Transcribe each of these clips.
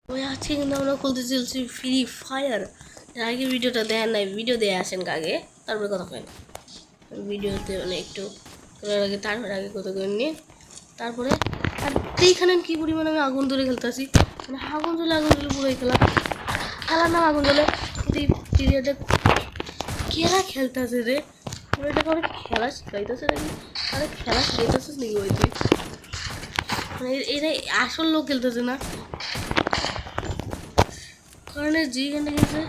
ওই আজকে কিন্তু আমরা খুলতে চলছি ফ্রি ফায়ার। এর আগে ভিডিওটা দেখার নাই, ভিডিও দিয়ে আসেন আগে, তারপরে কথা হয় না ভিডিওতে মানে একটু করার আগে, তারপরে আগে কথা করেননি। তারপরে আর এইখানে কী পরিমাণে আমি আগুন ধরে খেলতেছি, মানে আগুন জ্বলে পুরোই খেলার নাম আগুন জ্বলে। কিন্তু এই পিরিয়ডে কেরা খেলতেছে রে, এটা করে খেলা শিখাইতেছে নাকি, আরে খেলা শিখাইতেছিস নাকি ওই তুই, মানে এরা আসল লোক খেলতেছে না, কারণ যেখানে গেছে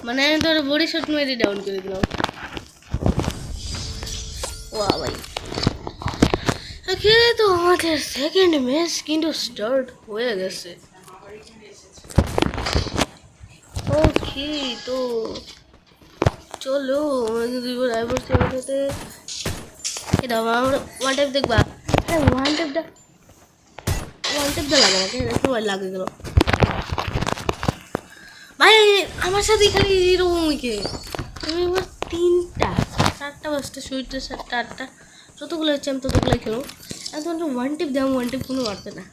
মানে আমি তোর বডি শট মেরে ডাউন করে দিলাম। ওয়া ভাই, ওকে তো আমাদের সেকেন্ড ম্যাচ কিন্তু স্টার্ট হয়ে গেছে। ওকে তো চলো আমাদের দুইবার আইবার সাথে এটা আমরা ওয়ান টাইপ দেখবা। হ্যাঁ ওয়ান টাইপটা লাগে নাকি, সময় লাগে গেল ভাই আমার সাথে খালি এরকম উইকে। আমি এবার 3টা 4টা 5টা 6টা 7টা 8টা যতগুলো হচ্ছে আমি ততগুলোই খেলো। আর তোমার ওয়ান টিপ দেওয়া, ওয়ান টিপ কোনো মারতে না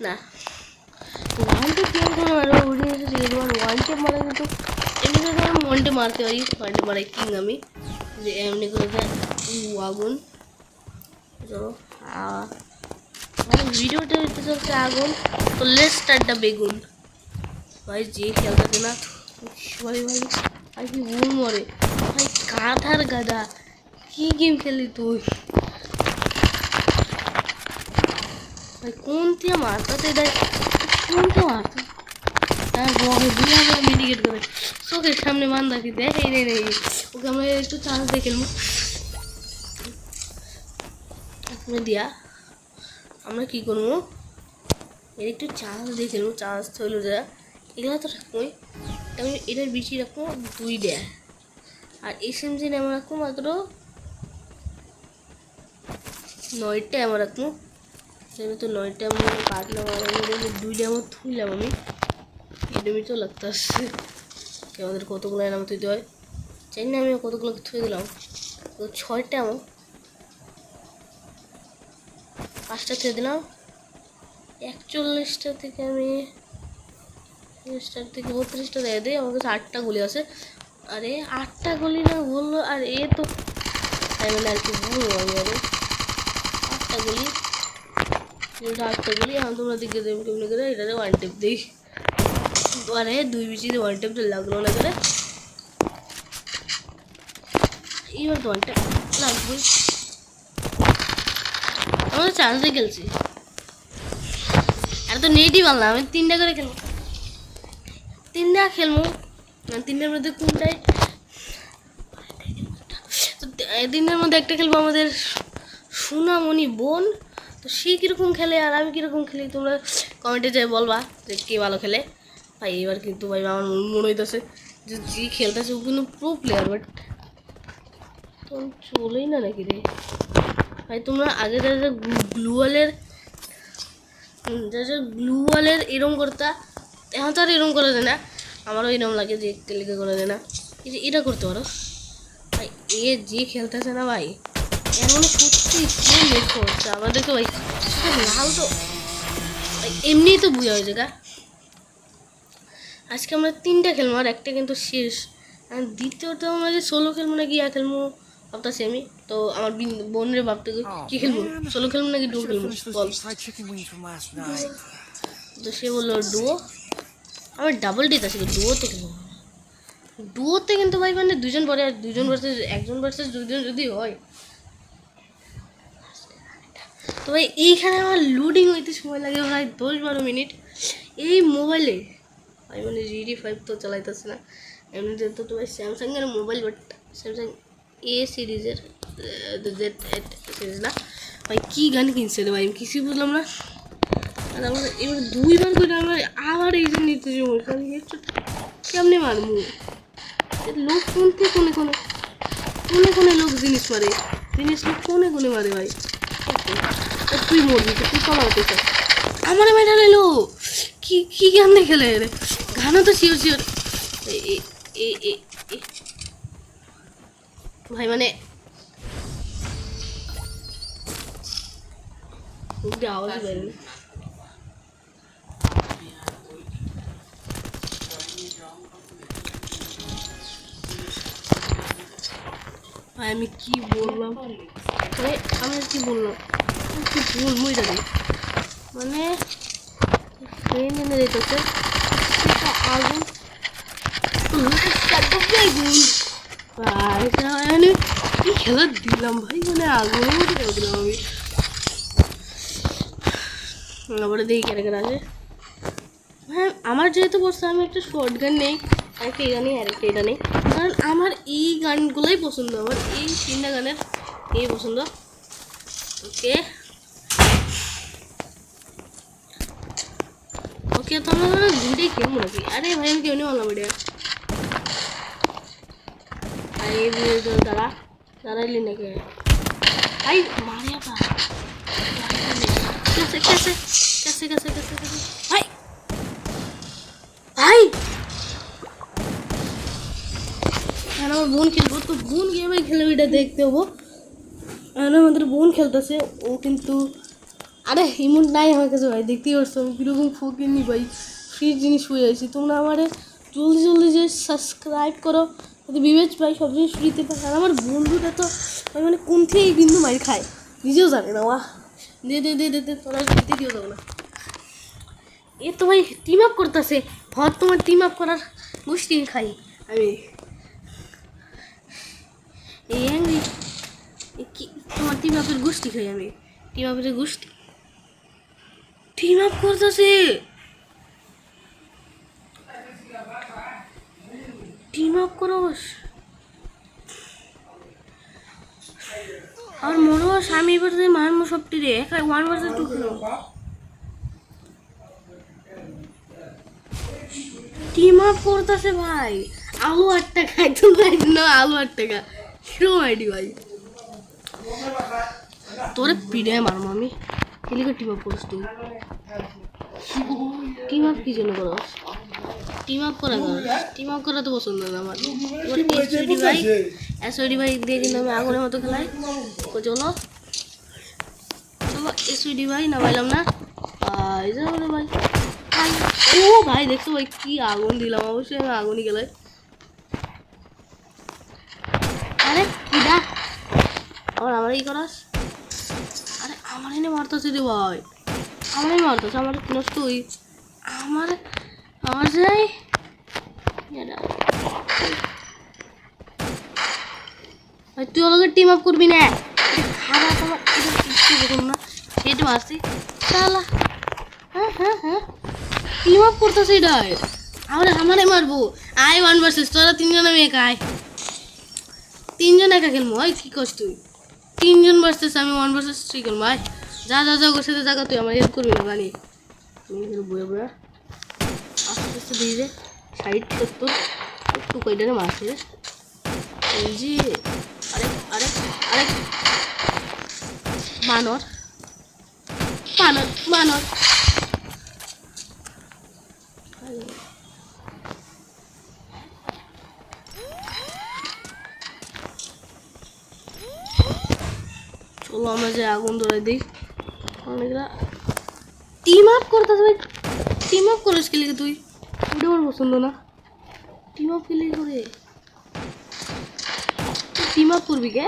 না ওয়ান টিপ কোনো মারবে উড়ে এসে ঠিক আছে। তোমার ওয়ান টিপ মারা কিন্তু এমনি করে আমি ওয়ান টিপ মারতে পারি, ওয়ান টিপ মারাই কিং আমি, যে এমনি করে দেয় আগুন। চলো ভিডিওটা হইতে চলছে আগুন, তো লেটস স্টার্ট দ্য বেগুন। ভাই যে খেলতে না ভাই ভাই ভাই কি ভুল মরে ভাই, গাধার গাধা কি গেম খেলি তুই ভাই, কোন দিয়ে মারতে দেয়, কোন দিয়ে মারতে মেডিকেট করে চোখের সামনে মান রাখি দেখে নেই ওকে। আমরা একটু চান্স দিয়ে খেলবো দিয়া, আমরা কী করবো এর একটু চান্স দিয়ে খেলবো। চান্স হইলো যা এগুলো তো রাখবোই, আমি এটার বেশি রাখবো 2 আর এসএমজি এমন রাখবো মাত্র 9টা এমন রাখবো। তো 9টা আমি কাটলাম, আমার 2টা আমার থুইলাম আমি, এডমি তো লাগতে আসছে আমাদের কতগুলো এনাম থুইতে হয় চাই না, আমি কতগুলো থুয়ে দিলাম তো 6টা আমার 5টা থুয়ে দিলাম। 41টা থেকে আমি 32টা দিয়ে দিই, আমার কাছে 8টা গুলি আছে। আরে 8টা গুলি না বললো, আর এ তো তাই মানে আর কি বলবো আমি, আরে 8টা গুলি 8টা গুলি এখন তোমরা দিকে দেবে কেমনি করে, এটাতে ওয়ান টেপ দিই, আরে 2 বিচিতে ওয়ান টেপটা লাগলো না করে, এবার তো ওয়ান টেপ লাগবে। আমরা চান্সে খেলছি, আর তো নেটই পারলাম, আমি 3টা করে খেলবো, 3টা খেলবো না, 3টার মধ্যে কোনটাই 3টার মধ্যে একটা খেলবো আমাদের সোনামণি বোন। তো সে কীরকম খেলে আর আমি কীরকম খেলি তোমরা কমেন্টে যাই বলবা যে কে ভালো খেলে। ভাই এবার কিন্তু ভাই আমার মনে হইতেছে যে যে খেলতেছে ও কিন্তু প্রো প্লেয়ার, বাট তো চলেই না নাকি রে ভাই। তোমরা আগে যা যা গ্লুওয়ালের এরম করতা, এখন তো আর এরম করা যায় না, আমারও এরম লাগে যে লিখে করা যায় না, এটা করতে পারো ভাই। এ যে খেলতেছে না ভাই, এর মানে সত্যি কেউ লেট করছে আমাদেরকে ভাই, লাল তো ভাই এমনি তো বুঝা হয়ে যায়। আজকে আমরা 3টা খেলবো আর একটা কিন্তু শেষ, আর দ্বিতীয়টা আমরা যে সোলো খেলবো নাকি ইয়া খেলবো ভাবতেছি আমি। তো আমার বোনের ভাবতে কি খেলবো, সোলো খেলবো নাকি ডুও খেলবো বল। তো সে বললো ডুও, আমার ডাবল ডিট আছে, ডুয়োতে খেলবো। ডুয়োতে কিন্তু ভাই মানে 2জন পরে, আর 2জন ভার্সেস 1জন ভার্সেস 2জন যদি হয়, তো ভাই এইখানে আমার লোডিং হইতে সময় লাগে ভাই 10-12 মিনিট এই মোবাইলে ভাই, মানে GT5 তো চালাইতেছে না এমনিতে। তো ভাই স্যামসাংয়ের মোবাইল, বাট স্যামসাং এ সিরিজের Z8 সিরিজ না ভাই। কী গান কিনছে রে ভাই, আমি কিছুই বুঝলাম না। আর আমরা এবার 2বার করে আমরা আবার এই যে নিতে যাবো, কেমনি মারবো লোক কোনতে কোনে কোনে লোক জিনিস মারে, জিনিস লোক কোনে মারে ভাই। তুই মরবি, তুই চলাতে চাস আমার মেডাল এলো, কি গান খেলে রে, গানও তো শিওর ভাই মানে আওয়াজ বের না ভাই আমি কি বললাম মানে আমি কি বললাম কি বলবো এটা মানে ফ্রেন্ড এনে দিতেছে আগুন ভাই কি খেলা দিলাম ভাই মানে আগুনের মধ্যে খেলা দিলাম আমি আবার দেখি কেন কেন আছে হ্যাঁ আমার যেহেতু বলছে আমি একটা শর্ট গান নেই আরেকটা এটা নেই আরেকটা এটা নেই কারণ আমার এই গানগুলোই পছন্দ আমার এই তিনটা গানের এই পছন্দ ওকে ওকে তো আমরা দুইটাই খেলবো নাকি আরে ভাই আমি কেউ নেই বললাম এটা আরে দাঁড়া দাঁড়াইলি নাকি ভাই মারিয়া পা कैसे कैसे कैसे कैसे कैसे कैसे भाई भाई আমার বোন খেলবো তো বোন গেমে খেলে এটা দেখতে হবো আমাদের বোন খেলতেছে ও কিন্তু আরে ইমোট নাই আমার কাছে ভাই দেখতেই পারছো আমি কীরকম ফোকে নি ভাই ফ্রি জিনিস হয়ে যাচ্ছি তোমরা আমারে জলদি জলদি যে সাবস্ক্রাইব করো যাতে বিবেচ পাই সব জিনিস ফ্রিতে পাই আর আমার বন্ধুটা তো মানে কোন থেকে এই বিন্দু মারি খায় নিজেও জানে না ওয়া দে দে দে দে দে তোরা দিতে দিও যাবো না এ তো ভাই টিম আপ করতেছে ভর তোমার টিম আপ করার গোষ্ঠী খাই আমি এই কি তোমার টিম আপের গোষ্ঠী খাই আমি টিম আপের গোষ্ঠী টিম আপ করতেছে টিম আপ করস আর মনে হয় আমি এবার মারমো সবটি রে 1 vs 2 টিম আপ করতেছে ভাই আলু 8 টাকা একদম না আলু 8 টাকা কিরম আইডি ভাই তোরে পিড়ে মারমো আমি খেলিকে টিম আপ করিস তুই টিম আপ কি জন্য করস টিম আপ করা তো পছন্দ না আমার এসওডি ভাই দিয়ে কিন্তু আমি আগুনের মতো খেলাই ও চলো চলো এসওডি ভাই নামাইলাম না ভাই যাবো ভাই ও ভাই দেখছো ভাই কি আগুন দিলাম অবশ্যই আমি আগুনই গেলাই আরে কিডা আমার কি করাস আরে আমার এনে মারতেছে রে ভাই আমারই মারতেছে আমার নষ্ট হই আমার যাই ভাই তুই ওকে টিম আপ করবি না খারাপ আমার এটা না হেড মারছি শালা হ্যাঁ টিম আপ করতেছে এটা আমারে মারবো আই 1 vs তোরা তিনজন আমি একা আয় তিনজন একা খেলবো ভাই কি করছ তুই তিনজন ভার্সেস আমি 1 vs 3 খেলবো ভাই যা যা যা গোছে জায়গা তুই আমার হেল্প করবি না জানি তুমি বয়ে বয়ে আস্তে আস্তে দিয়ে দে সাইড করতো একটু কইটা মারছে এই যে আরে আরে আরে বানর বানর বানর চলো আমরা যে আগুন ধরে দিই অনেকরা টিম আপ করতেছে ভাই টিম আপ করিস কি লিখে তুই ওটা আমার পছন্দ না টিম আপ কি লিখে করে টিম আপ করবি কে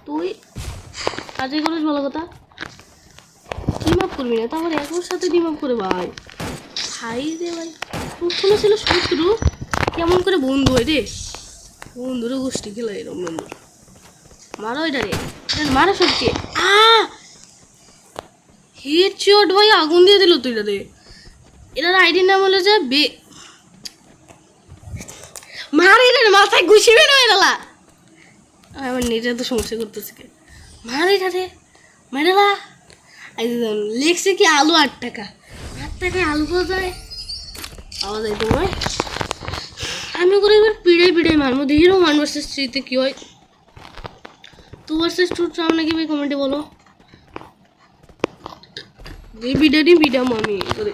তুই কাজে করিস ভালো কথা টিম আপ করবি না তারপরে একবার সাথে টিম আপ করে ভাই খাই রে ভাই প্রথমে ছিল শত্রু কেমন করে বন্ধু হয় রে বন্ধুরে গোষ্ঠী খেলা এরকম বন্ধু মারো এটা রে মারো সত্যি হেডশট ভাই আগুন দিয়ে দিল তুই এটাতে এটার আইডির নাম হলো যে মারে রে মাথায় ঘুষিবে না এরালা আমার নেটের তো সমস্যা করতেছে কে মারে এটা রে মেরেলা লেখছে কি আলু 8 টাকা 8 টাকায় আলু পাওয়া যায় আওয়াজ আই তোমার আমি করে এবার পিড়াই মারবো দেখি 1 vs 3 তে কি হয় 2 vs 2 চাও নাকি ভাই কমেন্টে বলো এই ভিডিও আমি করে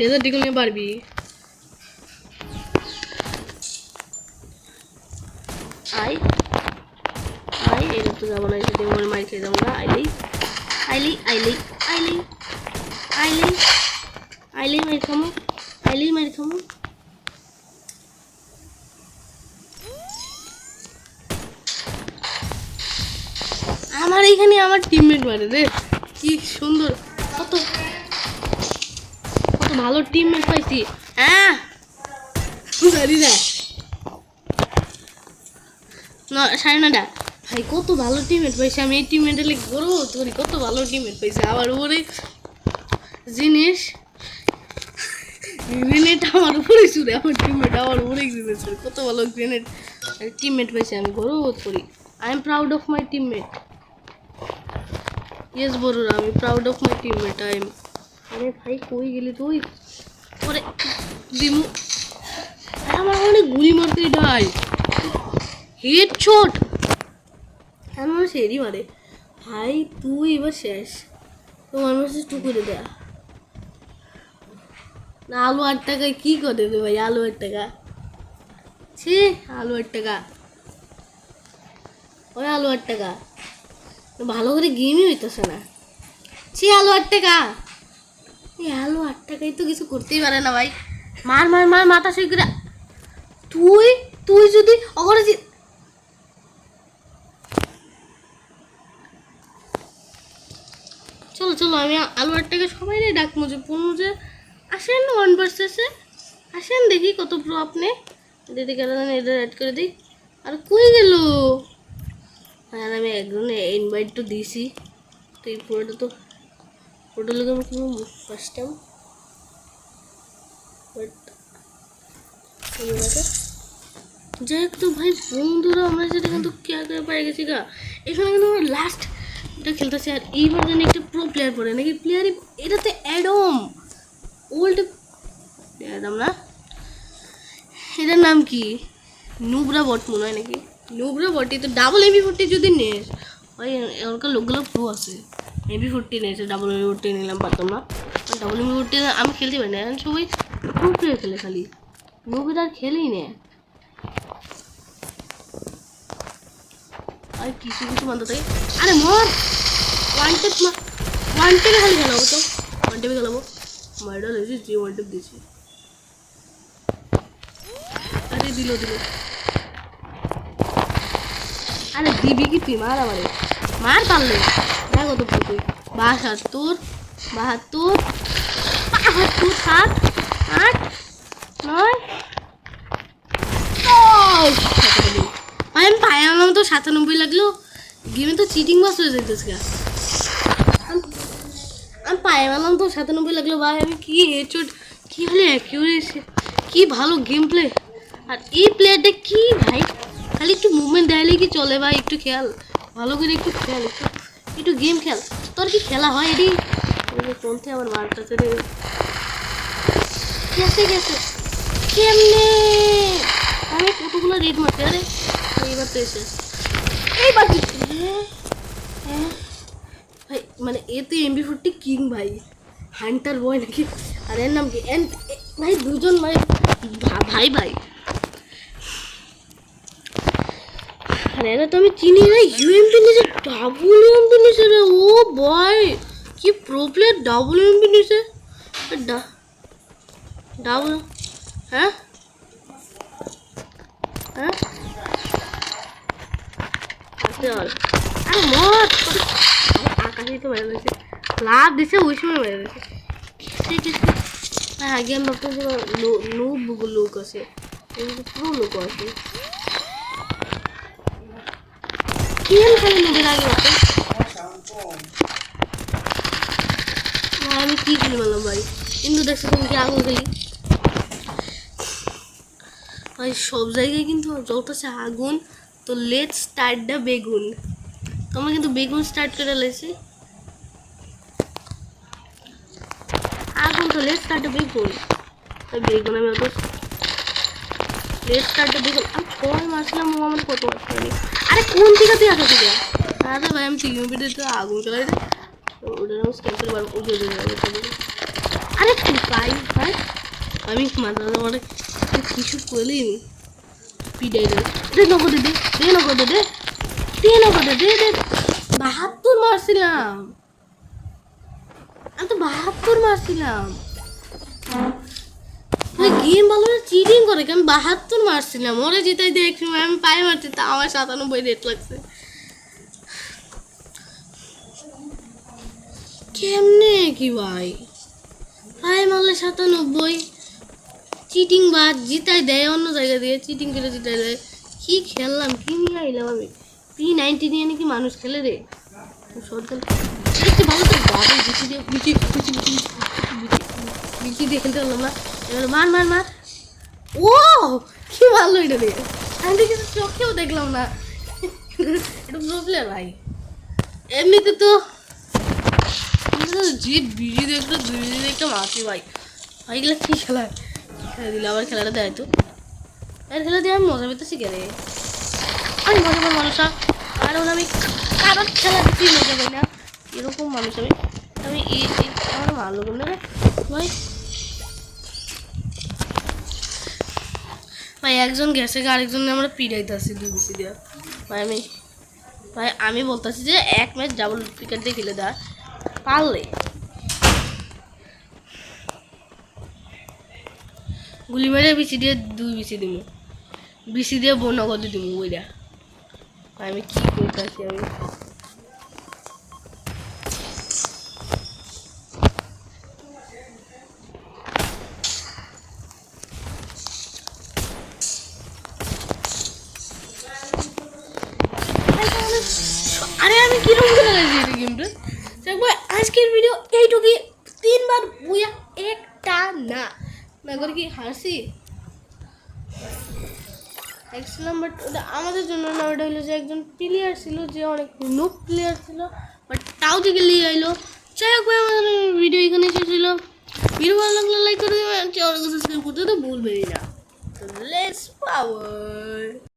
রেজাল্ট নিয়ে পারবি আই আই এটা তো যাবো না, এটা দিয়ে আমার মাইর খেয়ে যাবো না। আইলেই আইলেই আইলেই আইলেই আইলেই আইলেই মাইর খামো, আইলেই মাইর খামো। আমার এইখানে আমার টিমমেট মারে রে, কি সুন্দর, কত কত ভালো টিমমেট পাইছি। হ্যাঁ জানি না সাড়ে নটা ভাই, কত ভালো টিমমেট পাইছি আমি। এই টিমমেটের লিগে গর্ব করি, কত ভালো টিমমেট পাইছি। আবার উপরে জিনিস গ্রেনেড আমার উপরে ছুড়ে, আমার টিমমেট আমার উপরে গ্রেনেড ছুড়ে, কত ভালো গ্রেনেড টিমমেট পাইছি আমি, গর্ব করি। I am proud of my teammate. Yes বড়রা, আমি proud of my teammate. I am. আরে ভাই কই গেলি তুই? পরে দিমু আমার অনেক গুলি মারতে যাই, হেডশট আমার সেরই মারে। ভাই তুই এবার শেষ, তোমার মাসে টু করে দেয়া না। আলু 8 টাকায় কি করে রে ভাই? আলু 8 টাকা, ছি আলু 8 টাকা, ওই আলু 8 টাকা ভালো করে গেমই হইতেছে না। ছি আলু 8 টাকা, এই আলু 8 টাকায় তো কিছু করতেই পারে না ভাই। মার মার মার মাথা সেই করে। তুই তুই যদি অগরে চলো চলো, আমি আলু 8 টাকা সবাই ডাকবো যে যে আসেন 1 ভার্সেসে আসেন, দেখি কত প্রো আপনি। দিদি কেন এদের অ্যাড করে দিই। আর কই গেল? আর আমি একজনে ইনভাইট তো দিয়েছি, তো এই পুরোটা তো পুরোটা লোক আমি কিনবো ফার্স্ট টাইম, বাট যাই হোক। তো ভাই বন্ধুরা আমরা সেটা কিন্তু কে পাই গেছি গা। এখানে কিন্তু আমরা লাস্ট এটা খেলতেছি। আর এইবার জানি একটা প্রো প্লেয়ার পড়ে নাকি, প্লেয়ার এটাতে অ্যাডম ওল্ড অ্যাডম না, এটার নাম কি? নুবরা বট মনে হয় নাকি, নুবরা বটি। তো ডাবল MP40 যদি নেস ভাই, এখনকার লোকগুলো প্রো আছে। MP40 নিয়েছে, ডাবল MP40 নিলাম পারতাম না। ডাবল MP40 আমি খেলতে পারি না, এখন সবাই প্রো প্লেয়ার খেলে, খালি নুবরা আর খেলেই না। আর কিছু কিছু মানতে থাকে। আরে মর ওয়ান টেপ, ওয়ান টেপে খালি খেলাবো, তো ওয়ান টেপে খেলাবো। মাইডাল হয়েছে যে ওয়ান টেপ দিয়েছি। আরে দিল দিল, আরে দিবি কি তুই? মার আমারে, মার পারলে দেখো তো তুই। 72 72 72 7 8 9 আমি পায়ে আনলাম তো 97 লাগলো। গেমে তো চিটিং মাস হয়ে যাইতেছে। আমি পায়ে আনলাম তো 97 লাগলো ভাই। আমি কি হেডশট, কি হলে অ্যাকিউরেসি, কি ভালো গেম প্লে। আর এই প্লেয়ারটা কি ভাই, খালি একটু মুভমেন্ট দেখালেই কি চলে ভাই? একটু খেয়াল ভালো করে, একটু খেয়াল, একটু গেম খেল। তোর কি খেলা হয় এটি? কোনতে আমার মারটা রে গেছে গেছে কেমনে? আমি কতগুলো রেড মারতে। আরে এইবার তো এসে এইবার ভাই, মানে এতে MP40 কিং ভাই, হান্টার বয় নাকি। আর এর নাম কি? ভাই দুজন ভাই ভাই ভাই। আর এরা তো আমি চিনি না। UMP নিচে, ডাবল UMP নিচে রে। ও বয় কি প্রো প্লেয়ার, ডাবল UMP নিচে। ডাবল হ্যাঁ হ্যাঁ আরে মত আকাশে তো মেরে দিয়েছে, লাভ দিছে ওই সময় মেরে দিয়েছে। হ্যাঁ আগে আমি ভাবতাম যে লোক আছে, পুরো লোক আছে। খেল খালি লোকের আগে ভাবতাম ভাই আমি কি খেলি মারলাম ভাই। কিন্তু দেখছো তুমি কি আগুন খেলি ভাই, সব জায়গায় কিন্তু জ্বলতেছে আগুন। তো লেটস স্টার্ট দ্য বেগুন। তোমরা কিন্তু বেগুন স্টার্ট করে লেছি আগুন। তো লেটস স্টার্ট দ্য বেগুন। বেগুন আমি অত লেটস স্টার্ট দ্য বেগুন। আমি 6 মারছিলাম, ও আমার কত মারছিলাম। আরে কোন দিকে তুই আসা তুই? আরে ভাই আমি টিভিতে তো আগুন চালাই রে, ওটা আমি স্ক্যান করে বার উঠে যাবে। আরে তুই পাই ভাই, আমি মাথা আমার কিছু করলি পিটাই দে নগদে দে দে নগদে দে দে নগদে দে দে 72 মারছিলাম আমি তো 72 মারছিলাম গেম ভালো চিটিং করে আমি 72 মারছিলাম ওরে জিতাই দিয়ে এক সময় আমি পায়ে মারছি তা আমার 97 রেট লাগছে কেমনে কি ভাই পায়ে মারলে 97 চিটিং বাদ জিতাই দেয় অন্য জায়গা দিয়ে চিটিং করে জিতাই দেয় কি খেললাম কি নিয়ে আইলাম আমি P90 নিয়ে নাকি মানুষ খেলে রে সরকার দেখতে ভালো তো বাবা বিচি দিয়ে বিচি দিয়ে খেলতে পারলাম না এবার মার মার মার ও কি ভালো এটা রে আমি দেখি চোখেও দেখলাম না এটা প্রবলেম ভাই এমনিতে তো যে বিজি দেখতো বিজি দেখতে মাছি ভাই ভাই এগুলো কি খেলা খেলা দিলে আবার খেলাটা দেয় তো আর খেলা দিয়ে আমি মজা পেতেছি কে রে আমি মজা পাই মানুষ কারণ আমি কারোর খেলা দিচ্ছি মজা পাই না এরকম মানুষ আমি আমি আমার ভালো কেমন রে ভাই ভাই একজন গেছে আরেকজন আমরা পিড়াইতেছি 2 বিসি দিয়ে ভাই আমি বলতেছি যে এক ম্যাচ ডাবল টিকেট দিয়ে খেলে দেয় পারলে গুলি মেরে বিসি দিয়ে 2 বিসি দিব বিসি দিয়ে বনগদ দিব ওইটা আমি কি করতেছি আমি আরে আমি কিরকম করে লাগছি এই গেমটা দেখো আজকের ভিডিও এইটুকুই 3 বার বুয়া একটা না না করে কি হাসি এক্সেলাম বাট ওটা আমাদের জন্য না ওটা হলো যে একজন প্লেয়ার ছিল যে অনেক নুব প্লেয়ার ছিল বাট তাও থেকে নিয়ে আইলো যাই হোক আমাদের ভিডিও এখানে শেষ হলো ভিডিও ভালো লাগলে লাইক করে দেবেন চ্যানেলকে সাবস্ক্রাইব করতে তো ভুলবেনই না লেটস পাওয়ার